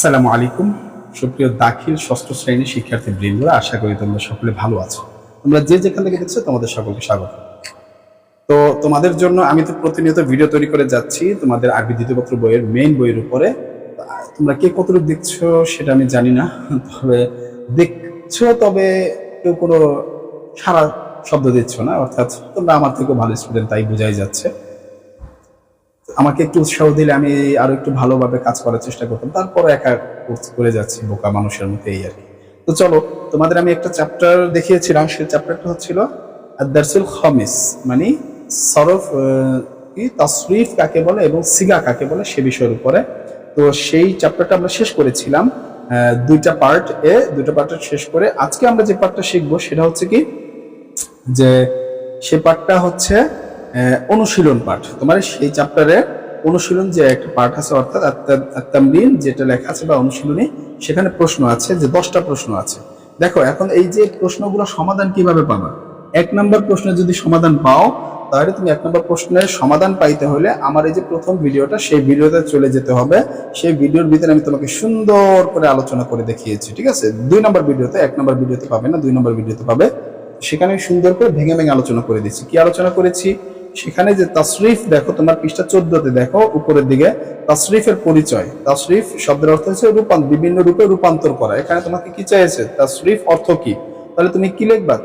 আসসালামু আলাইকুম সুপ্রিয় দাখিল ষষ্ঠ শ্রেণীর শিক্ষার্থী বৃন্দরা, আশা করি তোমরা সকলে ভালো আছো। তোমরা যে যেখান থেকে দেখছো তোমাদের সকলকে স্বাগত। তো তোমাদের জন্য আমি তো প্রতিনিয়ত ভিডিও তৈরি করে যাচ্ছি তোমাদের আরবি দ্বিতীয় পত্র বইয়ের মেইন বইয়ের উপরে। তোমরা কে কতটুকু দেখছো সেটা আমি জানি না, তবে দেখছো, তবে কেউ কোনো সারা শব্দ দিচ্ছ না, অর্থাৎ তোমরা আমার থেকেও ভালো স্টুডেন্ট, তাই বোঝাই যাচ্ছে। আমাকে একটু উৎসাহ দিলে আমি আরো একটু ভালোভাবে কাজ করার চেষ্টা করতাম, তারপরে একা করে যাচ্ছি বোকা মানুষের মতো, এই আর কি। তো চলো, তোমাদের আমি একটা চ্যাপ্টার দেখিয়েছিলাম, সেই চ্যাপ্টারটা হচ্ছিল আদ-দারসুল খামিস, মানে সরফ কি তাসরিফ কাকে বলে এবং সিগা কাকে বলে সে বিষয়ের উপরে। তো সেই চ্যাপ্টারটা আমরা শেষ করেছিলাম দুইটা পার্ট শেষ করে আজকে আমরা যে পার্টটা শিখবো সেটা হচ্ছে কি, যে সে পার্টটা হচ্ছে অনুশীলন পাঠ। তোমার সেই চ্যাপ্টারে অনুশীলন যে একটা পার্ট আছে, অর্থাৎ আত-তামরিন যেটা লেখা আছে বা অনুশীলনী, সেখানে প্রশ্ন আছে, যে 10টা প্রশ্ন আছে। দেখো এখন এই যে প্রশ্নগুলো সমাধান কিভাবে পাবা, 1 নম্বর প্রশ্নের যদি সমাধান পাও, তাহলে তুমি 1 নম্বর প্রশ্নের সমাধান পাইতে হলে আমার এই যে প্রথম ভিডিওটা, সেই ভিডিওতে চলে যেতে হবে। সেই ভিডিওর ভিতরে আমি তোমাকে সুন্দর করে আলোচনা করে দেখিয়েছি, ঠিক আছে? 2 নম্বর ভিডিওতে, 1 নম্বর ভিডিওতে পাবে না, 2 নম্বর ভিডিওতে পাবে। সেখানে সুন্দর করে ভেঙে ভেঙে আলোচনা করে দিচ্ছি। কি আলোচনা করেছি সেখানে, যে তাসরিফ, দেখো তোমার পৃষ্ঠা 14তে দেখো উপরের দিকে, তাসরিফের পরিচয়। তাসরিফ শব্দের অর্থ হচ্ছে বিভিন্ন রূপে রূপান্তর করা। এখানে তোমাকে কি চাইছে, তাসরিফ অর্থ কি, তাহলে তুমি কি লিখবা,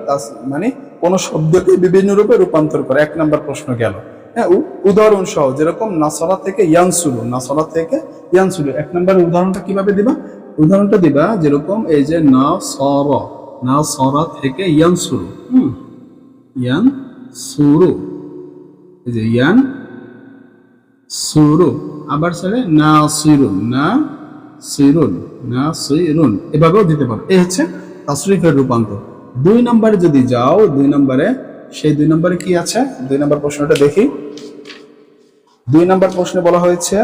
মানে কোন শব্দকে বিভিন্ন রূপে রূপান্তর করা। 1 নম্বর প্রশ্ন গেল। হ্যাঁ, উদাহরণ সহ, যেরকম নাসরা থেকে ইয়ানসুলু, নাসরা থেকে ইয়ানসুলু, 1 নম্বরের উদাহরণটা কিভাবে দিবা, উদাহরণটা দিবা যেরকম এই যে নাসরা থেকে ইয়ানসুরু, ইয়ানসুরু, এই যে ইয়ানসুরু, আবার ছেড়ে নাসিরুন, এভাবেও দিতে পারো। এই হচ্ছে তাসরিফের রূপান্তর। 2 নম্বরে যদি যাও, 2 নম্বরে, সেই 2 নম্বরে কি আছে, 2 নম্বর প্রশ্নটা দেখি। 2 নম্বর প্রশ্নে বলা হয়েছে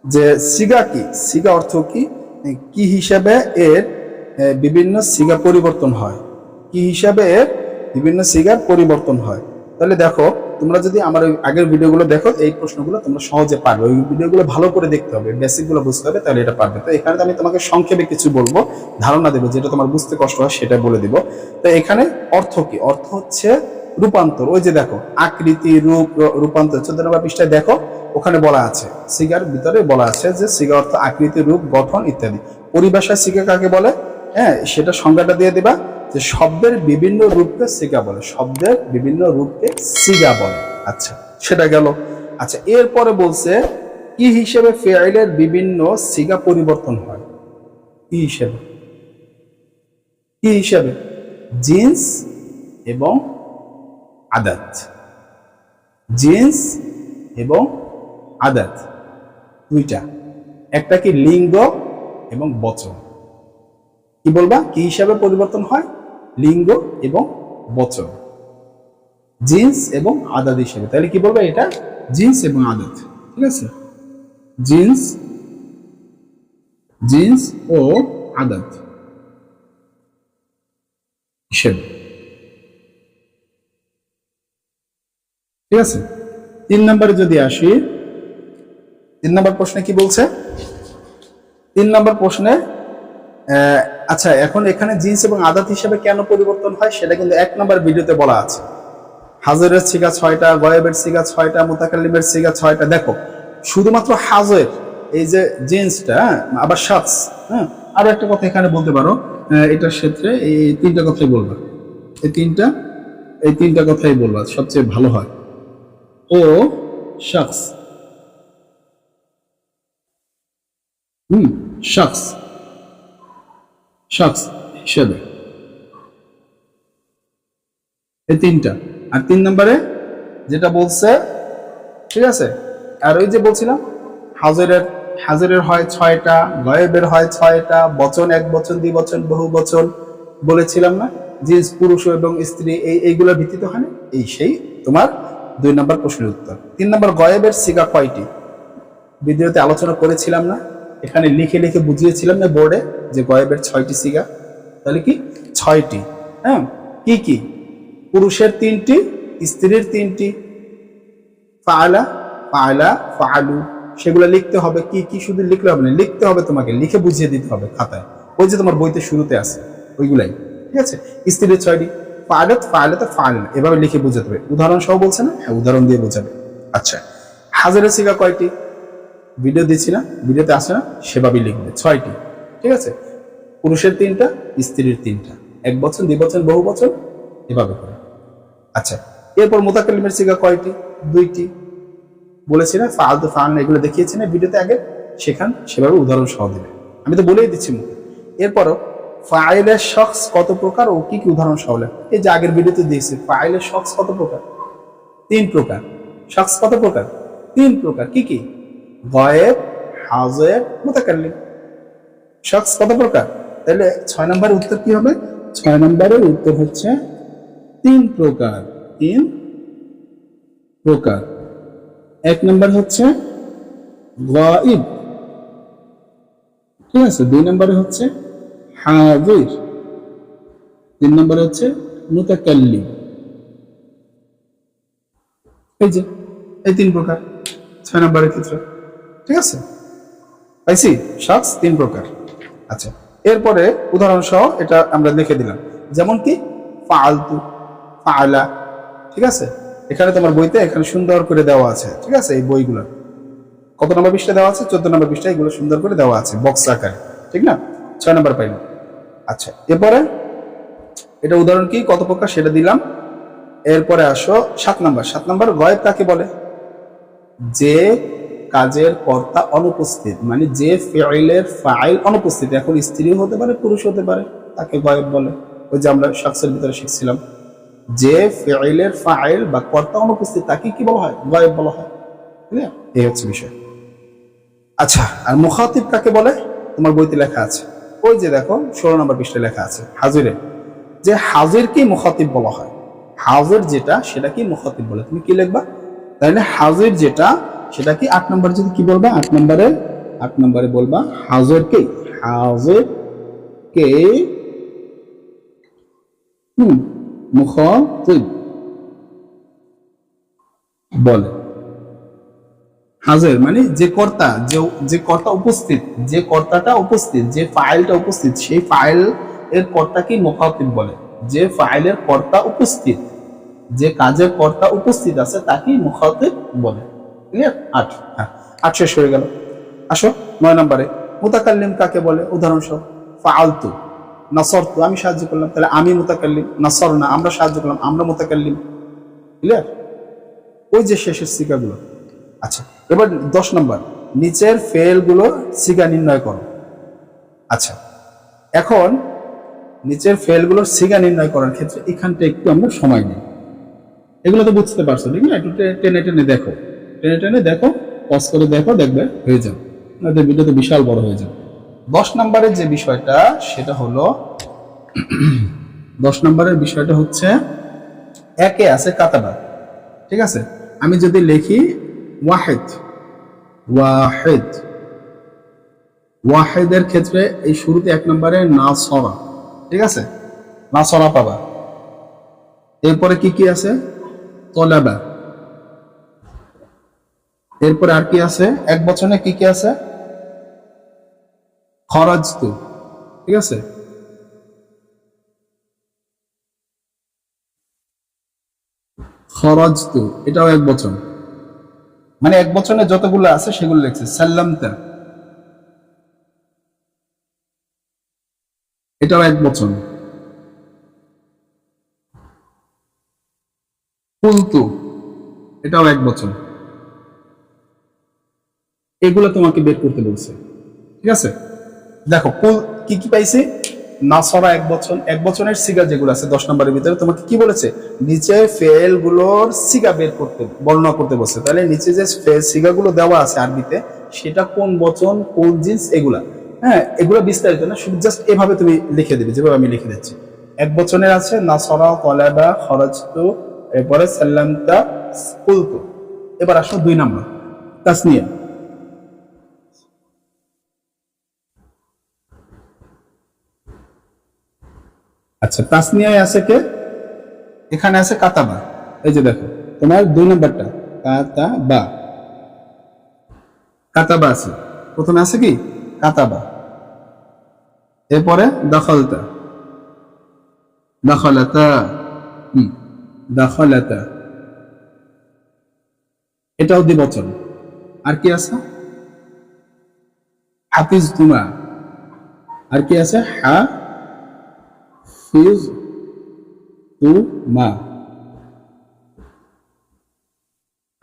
যে সিগা কি, সিগা অর্থ কি, কি হিসাবে এর বিভিন্ন সিগা পরিবর্তন হয়, কি হিসাবে এর বিভিন্ন সিগার পরিবর্তন হয়। তাহলে দেখো, তোমরা যদি আমার ওই আগের ভিডিওগুলো দেখো, এই প্রশ্নগুলো তোমরা সহজে পারবে। ওই ভিডিওগুলো ভালো করে দেখতে হবে, বেসিকগুলো বুঝতে হবে, তাহলে এটা পারবে। তো এখানে আমি তোমাকে সংক্ষেপে কিছু বলবো, ধারণা দেবো, যেটা তোমার বুঝতে কষ্ট হয় সেটা বলে দিব। তো এখানে অর্থ কি, অর্থ হচ্ছে রূপান্তর। ওই যে দেখো, আকৃতি, রূপ, রূপান্তর 14 নম্বর পৃষ্ঠায় দেখো, ওখানে বলা আছে, সিগার ভিতরে বলা আছে যে সিগা অর্থ আকৃতি, রূপ, গঠন ইত্যাদি। পরিভাষায় সিগা কাকে বলে, হ্যাঁ, সেটা সংজ্ঞাটা দিয়ে দিবা, যে শব্দের বিভিন্ন রূপকে সিগা বলে, শব্দের বিভিন্ন রূপকে সিগা বলে। আচ্ছা, সেটা গেল। আচ্ছা, এরপরে বলছে কি হিসেবে ফেইলের বিভিন্ন সিগা পরিবর্তন হয়, কি হিসেবে, কি হিসেবে, জিন্স এবং আদাত, জিন্স এবং আদাত দুইটা, একটা কি লিঙ্গ এবং বচন। কি বলবা, কি হিসাবে পরিবর্তন হয়, লিঙ্গ এবং বচন, জিন্স এবং আদাত হিসেবে। তাহলে কি বলবা, এটা জিন্স এবং আদাত, ঠিক আছে? জিন্স ও আদাত হিসেবে, ঠিক আছে? 3 নম্বরে যদি আসি, 3 নম্বর প্রশ্নে কি বলছে, 3 নম্বর প্রশ্নে আচ্ছা, এখন এখানে জিন্স এবং আদাত হিসেবে কেন পরিবর্তন হয় সেটা কিন্তু 1 নম্বর ভিডিওতে বলা আছে। হাজরের সিগা 6টা, গয়েবের সিগা 6টা, মুতাকাল্লিমের সিগা 6টা। দেখো, শুধুমাত্র হাজর, এই যে জিন্সটা, আবার শাখস, হ্যাঁ, আরো একটা কথা এখানে বলতে পারো, এটার ক্ষেত্রে এই 3টা কথাই বলবা, এই তিনটা কথাই বলবা, সবচেয়ে ভালো হয়। ও শাখস, শাখস হিসেবে, এই 3টা। আর 3 নম্বরে যেটা বলছে, ঠিক আছে, আর ওই যে বলছিলাম হাজরের হয় 6টা, গয়েবের হয় 6টা, বচন, এক বচন, দ্বিবচন, বহু বচন বলেছিলাম না, জিন্স পুরুষ এবং স্ত্রী, এইগুলোর ভিত্তিতে হয় না, এই সেই তোমার 2 নম্বর প্রশ্নের উত্তর। 3 নম্বর, গয়েবের সিগা কয়টি, ভিডিওতে আলোচনা করেছিলাম না, এখানে লিখে লিখে বুঝিয়েছিলাম না বোর্ডে, যে গয়েবের 6টি সিগা। তাহলে কি 6টি, হ্যাঁ, কি কি, পুরুষের 3টি, স্ত্রীর 3টি, ফাআলা, ফাআলু, সেগুলো লিখতে হবে। কি কি শুধু লিখলে হবে না, লিখতে হবে, তোমাকে লিখে বুঝিয়ে দিতে হবে খাতায়, ওই যে তোমার বইতে শুরুতে আছে ওইগুলাই। ঠিক আছে, স্ত্রীর 6টি, ফাআলাত ফাআলাতা ফাআলান, এভাবে লিখে বুঝাতে হবে। উদাহরণ সহ বলছে না, হ্যাঁ উদাহরণ দিয়ে বোঝাবে। আচ্ছা, হাজারের সিগা কয়টি? ভিডিও দিচ্ছি না, ভিডিওতে আসে না, সেভাবেই লিখবে 6টি। ঠিক আছে, পুরুষের 3টা, স্ত্রীর 3টা, 1 বছর 2 বছর বহু বছর, এভাবে করে। আচ্ছা, এরপর মুতাকাল্লিমের সিগা কয়টি? 2টি। বলেছি না, ফাআলতু ফাআলনা এগুলো দেখিয়েছি না ভিডিওতে আগে, সেখান সেভাবে উদাহরণ সহ দিবে, আমি তো বলেই দিচ্ছি মুখে। এরপরও ফাইলের শখস কত প্রকার ও কি কি উদাহরণ সহ লেখ। এই যে আগের ভিডিওতে দিয়েছি, ফাইলের শখস কত প্রকার? 3 প্রকার। শখস কত প্রকার? 3 প্রকার। কি কি? গায়েব, হাজির, মুতাকাল্লিম। শখস কত প্রকার? তাহলে 6 নম্বরের উত্তর কি হবে? 6 নম্বরের উত্তর হচ্ছে 3 প্রকার। 3 প্রকার। 1 নম্বর হচ্ছে গায়েব, ঠিক আছে। 2 নম্বরে হচ্ছে হাজির, 3 নম্বরে হচ্ছে মুতাকাল্লিম। এই যে এই 3 প্রকার 6 নম্বরের ক্ষেত্রে। ঠিক আছে, পাইছি? শখস 3 প্রকার। আচ্ছা, এরপরে উদাহরণ সহ এটা আমরা লিখে দিলাম, যেমন কি ফাআলতু, ফাআলা। ঠিক আছে, এখানে তোমার বইতে এখানে সুন্দর করে দেওয়া আছে। ঠিক আছে, এই বইগুলো কত নম্বর পৃষ্ঠা দেওয়া আছে? 14 নম্বর পৃষ্ঠায় এগুলো সুন্দর করে দেওয়া আছে বক্স আকারে। ঠিক না, 6 নম্বর পাইলাম। আচ্ছা, এরপরে এটা উদাহরণ কি কত প্রকার সেটা দিলাম। এরপরে আসো 7 নম্বর। 7 নম্বর গায়েব কাকে বলে? যে কাজের কর্তা অনুপস্থিত, মানে যে ফিইলের ফাইল অনুপস্থিত, এখন স্ত্রী হতে পারে পুরুষ হতে পারে, তাকে গায়েব বলে। ওই যে আমরা শখসের ভিতরে শিখছিলাম, যে ফিইলের ফাইল বা কর্তা অনুপস্থিত তাকে কি বলা হয়? গায়েব বলা হয়। ক্লিয়ার? এই হচ্ছে বিষয়। আচ্ছা, আর মুখাতিব কাকে বলে? তোমার বইতে লেখা আছে, ওই যে দেখো 16 নম্বর পৃষ্ঠায় লেখা আছে হাজিরে, যে হাজিরকে মুখাতিব বলা হয়। হাজির যেটা সেটা কি মুখাতিব বলে, তুমি কি লিখবা? তাহলে হাজির যেটা সেটা কি 8 নম্বরে যদি কি বলবা? 8 নম্বরে বলবা হাজিরকে, হাজিরকে মুখাতিব বলে। হাজির মানে যে কর্তা, যে কর্তা উপস্থিত, যে কর্তাটা উপস্থিত, যে ফাইলটা উপস্থিত, সেই ফাইল এর কর্তাকে মুখাতিব বলে। যে ফাইলের কর্তা উপস্থিত, যে কাজের কর্তা উপস্থিত আছে তাকে মুখাতিব বলে। ক্লিয়ার? 8। হ্যাঁ, 8 শেষ হয়ে গেল। আসো 9 নম্বরে মুতাকাল্লিম কাকে বলে? উদাহরণ সহ, ফাআলতু, নাসরতু, আমি সাহায্য করলাম, তাহলে আমি মুতাকাল্লিম। নাসরনা, আমরা সাহায্য করলাম, আমরা মুতাকাল্লিম। ক্লিয়ার? ওই যে শেষের সিগাগুলো। আচ্ছা, এবার 10 নম্বর, নিচের ফেলগুলো সিগা নির্ণয় করো। আচ্ছা, এখন নিচের ফেলগুলোর সিগা নির্ণয় করার ক্ষেত্রে এখানটা একটু আমরা সময় নিই। এগুলো তো বুঝতে পারছো, ঠিক না? একটু টেনে টেনে দেখো, টেনে টেনে দেখো, পজ করে দেখো, দেখবে হয়ে যাবে, নয়তো ভিডিও তো বিশাল বড় হয়ে যাবে। 10 নম্বরের যে বিষয়টা সেটা হলো 10 নম্বরের বিষয়টা হচ্ছে একে আছে কাতাবা। ঠিক আছে, আমি যদি লিখি ওয়াহিদ, ওয়াহিদ, ওয়াহিদের ক্ষেত্রে এই শুরুতে 1 নম্বরে নাসরা। ঠিক আছে, নাসরা পাবা। এরপরে কি কি আছে? তলাবা। এরপরে আর কি আছে? এক বচনে কি কি আছে? খরাজতু। ঠিক আছে, খরাজতু এটাও এক বচন, মানে এক বচনে যতগুলো আছে সেগুলো লিখছে। সাল্লামতা, এটাও এক বচন। কুলতু, এটাও এক বচন। এগুলো তোমাকে বের করতে বলছে। ঠিক আছে, দেখো কুল কি কি পাইছি? নাসরা এক বচন, এক বচনের সিগা যেগুলো আছে 10 নম্বরের ভিতরে তোমাকে কি বলেছে? নিচে ফেল গুলোর সিগা বের করতে, বর্ণনা করতে বলছে। তাহলে নিচে যে সিগা গুলো দেওয়া আছে আরবিতে, সেটা কোন বচন, কোন জিন্স, এগুলা, হ্যাঁ এগুলো বিস্তারিত না, শুধু জাস্ট এভাবে তুমি লিখে দিবে যেভাবে আমি লিখে দিচ্ছি। এক বচনের আছে নাসরা, তলাবা, খরাজতু, এরপরে সাল্লামতা, কুলতু। এবার আসো 2 নম্বর, তাসনিয়া। আচ্ছা, তাসনিয়ায় আছে কে? এখানে আছে কাতাবা। এই যে দেখো তোমার 2 নম্বরটা কাতাবা, কাতাবা আছে, প্রথমে আছে কি কাতাবা, এরপরে দখলতা, দখলাতা, দখলাতা, এটাও দ্বিবচন। আর কি আছে হাফিজ তুমা, আর কি আছে হাফিজ তুমা,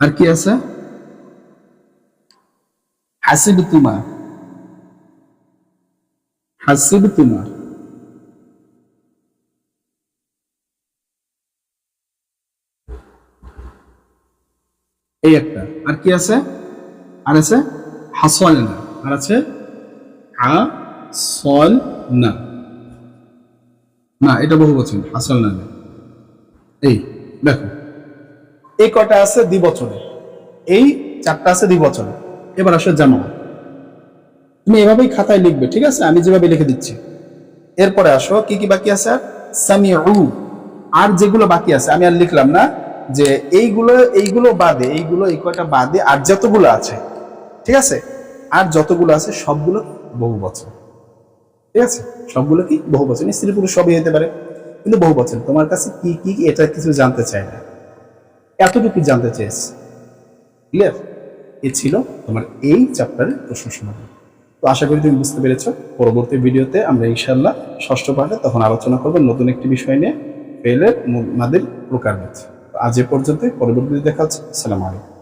আর কি আছে হাসিব তুমা, হাসিব তুমা, এই একটা। আর কি আছে আর আছে হাসলনা, আর আছে হাসলনা, না এটা বহুবচন, হাসলনা না। এই দেখো এই কয়টা আছে দ্বিবচনে, এই চারটা আছে দ্বিবচনে। এবার আসলে জামা, তুমি এভাবেই খাতায় লিখবে, ঠিক আছে, আমি যেভাবে লিখে দিচ্ছি। এরপরে আসো কি কি বাকি আছে, আর সামিউ, আর যেগুলো বাকি আছে আমি আর লিখলাম না, যে এইগুলো বাদে, এইগুলো এই কয়টা বাদে আর যতগুলো আছে, ঠিক আছে, আর যতগুলো আছে সবগুলো বহুবচন, ঠিক আছে, সবগুলো কি বহুবচন, স্ত্রী পুরুষ সবই হতে পারে, কিন্তু বহুবচন। তোমার কাছে কি কি এটা কিছু জানতে চাই না, এতটুকু জানতে চেয়েছি। ক্লিয়ার? এ ছিল তোমার এই চ্যাপ্টারের প্রশ্ন সমাধান। তো আশা করি তুমি বুঝতে পেরেছো। পরবর্তী ভিডিওতে আমরা ইনশাআল্লাহ ষষ্ঠ পাঠে তখন আলোচনা করবো নতুন একটি বিষয় নিয়ে, ফেলের মাদের প্রকারভেদ। আজ এ পর্যন্ত, পরবর্তীতে দেখা হচ্ছে। আসসালামু আলাইকুম।